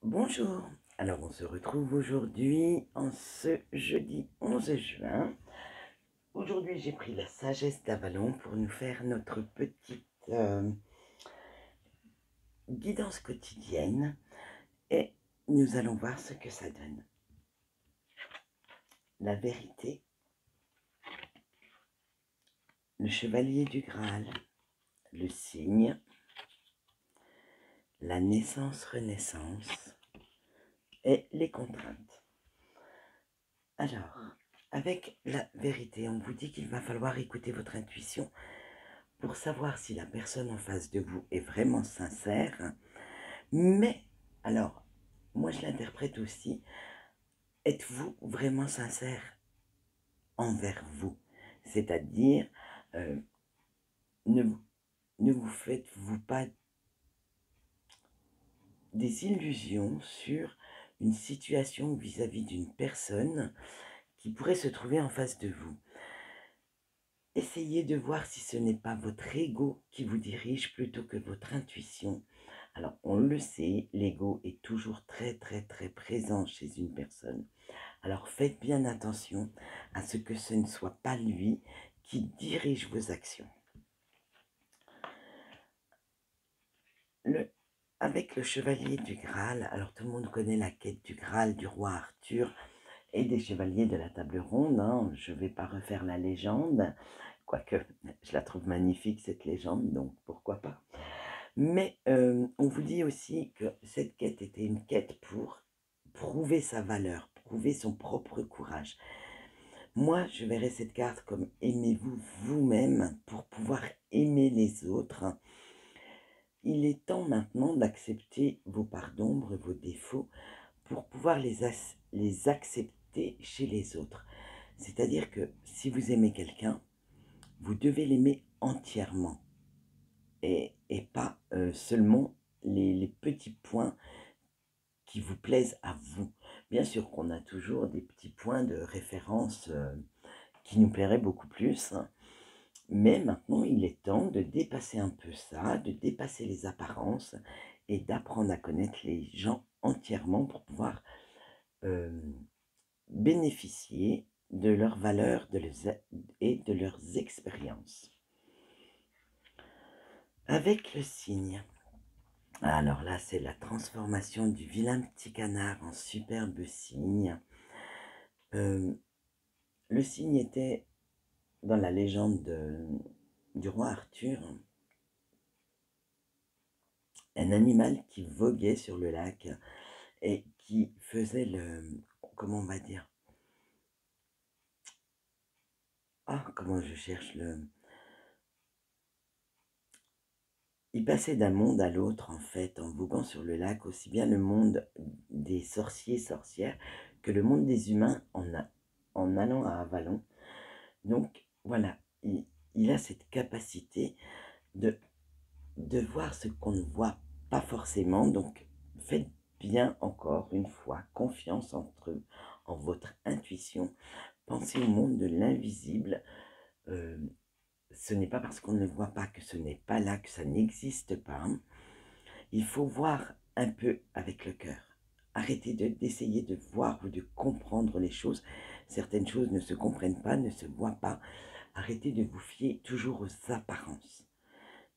Bonjour, alors on se retrouve aujourd'hui en ce jeudi 11 juin. Aujourd'hui j'ai pris la sagesse d'Avalon pour nous faire notre petite guidance quotidienne et nous allons voir ce que ça donne. La vérité, le chevalier du Graal, le cygne, la naissance-renaissance et les contraintes. Alors, avec la vérité, on vous dit qu'il va falloir écouter votre intuition pour savoir si la personne en face de vous est vraiment sincère. Mais, alors, moi je l'interprète aussi, êtes-vous vraiment sincère envers vous? C'est-à-dire, euh, ne, ne vous faites-vous pas des illusions sur une situation vis-à-vis d'une personne qui pourrait se trouver en face de vous? Essayez de voir si ce n'est pas votre ego qui vous dirige plutôt que votre intuition. Alors, on le sait, l'ego est toujours très présent chez une personne. Alors, faites bien attention à ce que ce ne soit pas lui qui dirige vos actions. Avec le chevalier du Graal, alors tout le monde connaît la quête du Graal du roi Arthur et des chevaliers de la table ronde. Je ne vais pas refaire la légende, quoique je la trouve magnifique cette légende, donc pourquoi pas. Mais on vous dit aussi que cette quête était une quête pour prouver sa valeur, prouver son propre courage. Moi, je verrais cette carte comme aimez-vous vous-même pour pouvoir aimer les autres. Il est temps maintenant d'accepter vos parts d'ombre et vos défauts pour pouvoir les accepter chez les autres. C'est-à-dire que si vous aimez quelqu'un, vous devez l'aimer entièrement et pas seulement les petits points qui vous plaisent à vous. Bien sûr qu'on a toujours des petits points de référence qui nous plairaient beaucoup plus, mais maintenant il est temps de dépasser un peu ça, de dépasser les apparences et d'apprendre à connaître les gens entièrement pour pouvoir bénéficier de leurs valeurs et de leurs expériences. Avec le cygne, alors là c'est la transformation du vilain petit canard en superbe cygne. Le cygne était dans la légende du roi Arthur un animal qui voguait sur le lac et qui faisait comment on va dire, comment je cherche il passait d'un monde à l'autre en fait en voguant sur le lac, aussi bien le monde des sorciers sorcières que le monde des humains en allant à Avalon. Donc voilà, il a cette capacité de voir ce qu'on ne voit pas forcément. Donc faites bien encore une fois confiance en votre intuition. Pensez au monde de l'invisible. Ce n'est pas parce qu'on ne voit pas que ce n'est pas là, que ça n'existe pas. Il faut voir un peu avec le cœur. Arrêtez d'essayer de voir ou de comprendre les choses. Certaines choses ne se comprennent pas, ne se voient pas. Arrêtez de vous fier toujours aux apparences.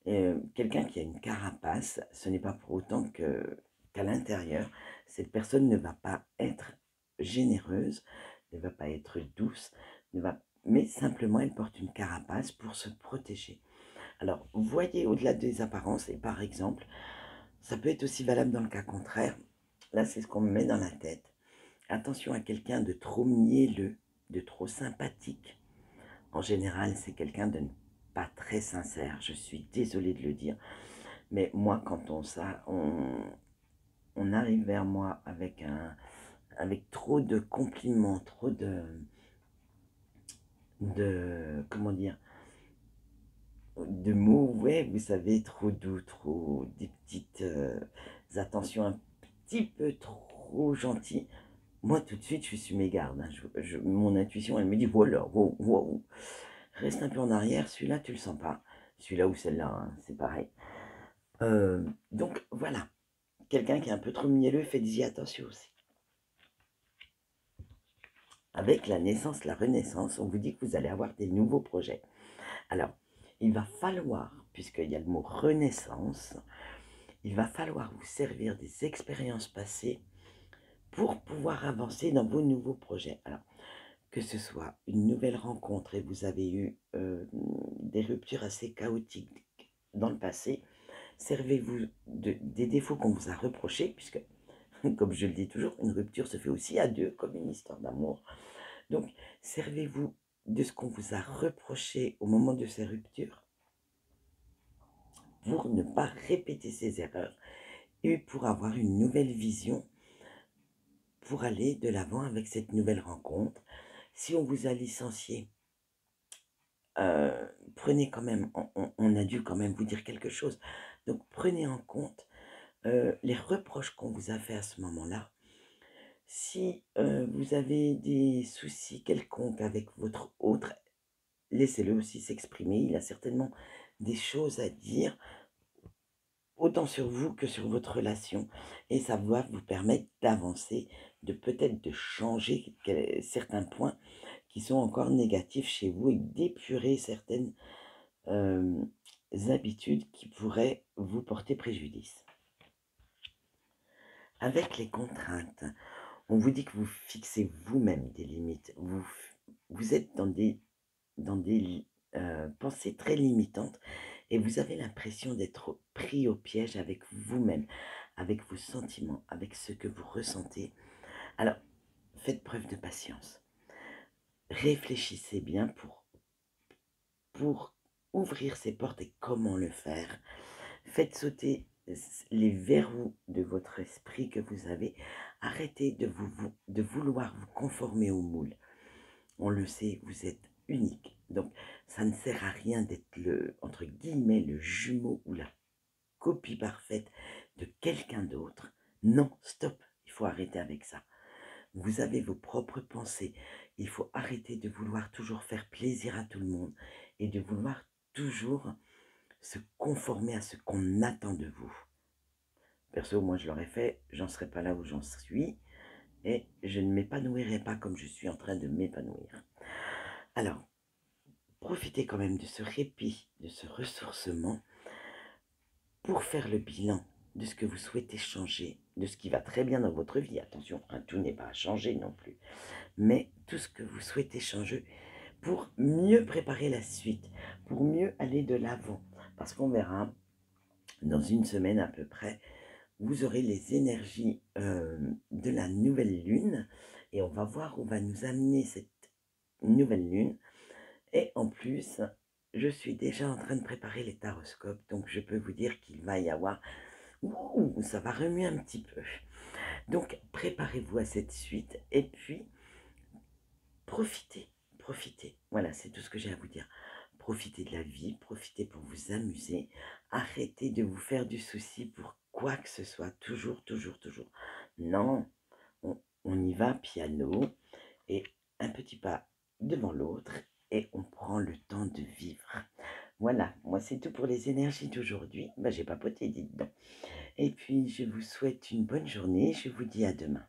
Quelqu'un qui a une carapace, ce n'est pas pour autant qu'à l'intérieur, cette personne ne va pas être généreuse, ne va pas être douce, mais simplement elle porte une carapace pour se protéger. Alors, voyez au-delà des apparences, et par exemple, ça peut être aussi valable dans le cas contraire. Là, c'est ce qu'on me met dans la tête. Attention à quelqu'un de trop mielleux, de trop sympathique. En général, c'est quelqu'un de pas très sincère. Je suis désolée de le dire. Mais moi, quand on arrive vers moi avec trop de compliments, trop comment dire, de mots, ouais, vous savez, trop doux, trop des petites attentions un petit peu trop gentilles. Moi, tout de suite, je suis sur mes gardes. Mon intuition, elle me dit, voilà, wow, wow. Reste un peu en arrière, celui-là, tu le sens pas. Celui-là ou celle-là, hein, c'est pareil. Donc, voilà. quelqu'un qui est un peu trop mielleux, faites-y attention aussi. Avec la naissance, la renaissance, on vous dit que vous allez avoir des nouveaux projets. Alors, il va falloir, puisqu'il y a le mot renaissance, il va falloir vous servir des expériences passées pour pouvoir avancer dans vos nouveaux projets. Alors, que ce soit une nouvelle rencontre et vous avez eu des ruptures assez chaotiques dans le passé, servez-vous des défauts qu'on vous a reprochés, puisque, comme je le dis toujours, une rupture se fait aussi à deux, comme une histoire d'amour. Donc, servez-vous de ce qu'on vous a reproché au moment de ces ruptures pour ne pas répéter ces erreurs et pour avoir une nouvelle vision, pour aller de l'avant avec cette nouvelle rencontre. Si on vous a licencié, prenez quand même, on a dû quand même vous dire quelque chose. Donc prenez en compte les reproches qu'on vous a fait à ce moment-là. Si vous avez des soucis quelconques avec votre autre, laissez-le aussi s'exprimer. Il a certainement des choses à dire, autant sur vous que sur votre relation. Et ça va vous permettre d'avancer, de peut-être de changer certains points qui sont encore négatifs chez vous et d'épurer certaines habitudes qui pourraient vous porter préjudice. Avec les contraintes, on vous dit que vous fixez vous-même des limites. Vous êtes dans des pensées très limitantes et vous avez l'impression d'être pris au piège avec vous-même, avec vos sentiments, avec ce que vous ressentez. Alors, faites preuve de patience. Réfléchissez bien pour ouvrir ces portes et comment le faire. Faites sauter les verrous de votre esprit que vous avez. Arrêtez de vouloir vous conformer au moule. On le sait, vous êtes unique. Donc, ça ne sert à rien d'être entre guillemets, le jumeau ou la copie parfaite de quelqu'un d'autre. Non, stop, il faut arrêter avec ça. Vous avez vos propres pensées. Il faut arrêter de vouloir toujours faire plaisir à tout le monde et de vouloir toujours se conformer à ce qu'on attend de vous. Perso, moi je l'aurais fait, j'en serais pas là où j'en suis et je ne m'épanouirais pas comme je suis en train de m'épanouir. Alors, profitez quand même de ce répit, de ce ressourcement pour faire le bilan de ce que vous souhaitez changer, de ce qui va très bien dans votre vie. Attention, tout n'est pas à changer non plus, mais tout ce que vous souhaitez changer pour mieux préparer la suite, pour mieux aller de l'avant. Parce qu'on verra dans une semaine à peu près, vous aurez les énergies de la nouvelle lune et on va voir où va nous amener cette nouvelle lune. Et en plus, je suis déjà en train de préparer les taroscopes, donc je peux vous dire qu'il va y avoir... Ouh, ça va remuer un petit peu. Donc, préparez-vous à cette suite et puis, profitez, profitez. Voilà, c'est tout ce que j'ai à vous dire. Profitez de la vie, profitez pour vous amuser. Arrêtez de vous faire du souci pour quoi que ce soit. Toujours, toujours, toujours. Non, on y va piano et un petit pas devant l'autre et on prend le temps de vivre. Voilà, moi c'est tout pour les énergies d'aujourd'hui. J'ai papoté, dites donc. Et puis je vous souhaite une bonne journée. Je vous dis à demain.